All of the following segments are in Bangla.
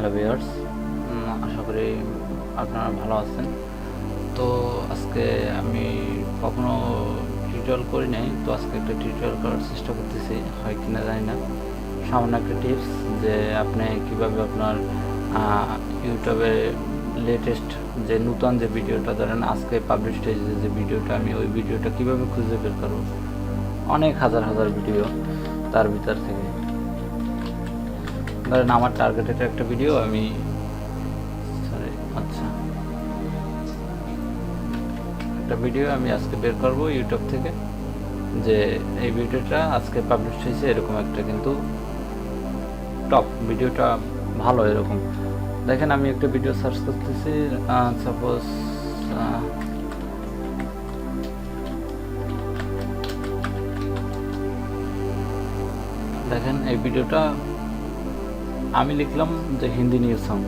হ্যালো ভিউয়ার্স, আশা করি আপনারা ভালো আছেন। তো আজকে আমি কখনো টিউটোরিয়াল করি নাই, তো আজকে একটা টিউটোরিয়াল করার চেষ্টা করতেছি, হয় কিনা জানি না। সামান্য একটা টিপস যে আপনি কিভাবে আপনার ইউটিউবে লেটেস্ট যে নতুন যে ভিডিওটা ধরেন আজকে পাবলিশ হয়েছে যে ভিডিওটা, আমি ওই ভিডিওটা কিভাবে খুঁজে বের করবো। অনেক হাজার হাজার ভিডিও, তার ভিতর থেকে ধরেন আমার টার্গেটেড একটা ভিডিও আমি একটা ভিডিও আমি আজকে বের করব ইউটিউব থেকে, যে এই ভিডিওটা আজকে পাবলিশ হয়েছে এরকম একটা, কিন্তু টপ ভিডিওটা ভালো এরকম। দেখেন আমি একটা ভিডিও সার্চ করতেছি, সাপোজ দেখেন এই ভিডিওটা আমি লিখলাম যে হিন্দি নিউজ সং,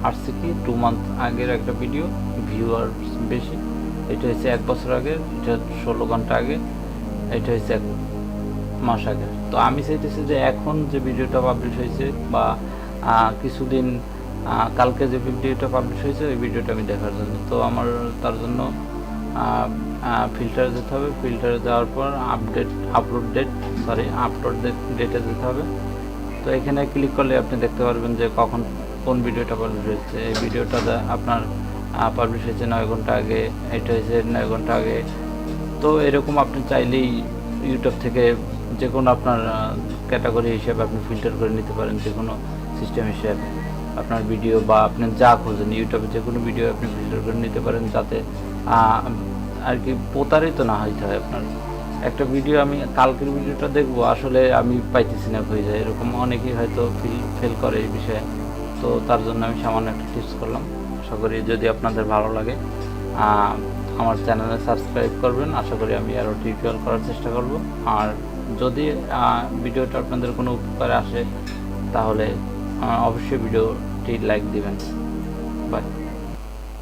আসছে কি 2 মান্থ আগের একটা ভিডিও, ভিউয়ার্স বেশি। এটা হচ্ছে 1 বছর আগে, এটা 16 ঘন্টা আগে, এটা হচ্ছে 1 মাস আগে। তো আমি চাইতেছি যে এখন যে ভিডিওটা পাবলিশ হয়েছে বা কিছুদিন কালকে যে ভিডিওটা পাবলিশ হয়েছে ওই ভিডিওটা আমি দেখার জন্য। তো আমার তার জন্য ফিল্টারে যেতে হবে, ফিল্টারে যাওয়ার পর আপলোড ডেটে যেতে হবে। তো এখানে ক্লিক করলে আপনি দেখতে পারবেন যে কখন কোন ভিডিওটা পাবলিশ হয়েছে। এই ভিডিওটা আপনার পাবলিশ হয়েছে 9 ঘন্টা আগে, এটা হয়েছে 9 ঘন্টা আগে। তো এরকম আপনি চাইলেই ইউটিউব থেকে যে কোনো আপনার ক্যাটাগরি হিসেবে আপনি ফিল্টার করে নিতে পারেন, যে কোনো সিস্টেম হিসেবে আপনার ভিডিও বা আপনি যা খোঁজেন ইউটিউবে যে কোনো ভিডিও আপনি ফিল্টার করে নিতে পারেন, যাতে আর কি প্রতারিত না হইতে হয় আপনার। একটা ভিডিও আমি কালকের ভিডিওটা দেখবো, আসলে আমি পাইতেছি না, হয়ে যায় এরকম, অনেকেই হয়তো ফেল করে এই বিষয়ে। তো তার জন্য আমি সামান্য একটা টিপস করলাম। আশা করি যদি আপনাদের ভালো লাগে আমার চ্যানেলে সাবস্ক্রাইব করবেন। আশা করি আমি আরও টিউটোরিয়াল করার চেষ্টা করব। আর যদি ভিডিওটা আপনাদের কোনো উপকারে আসে তাহলে অবশ্যই ভিডিওটি লাইক দিবেন। বাই।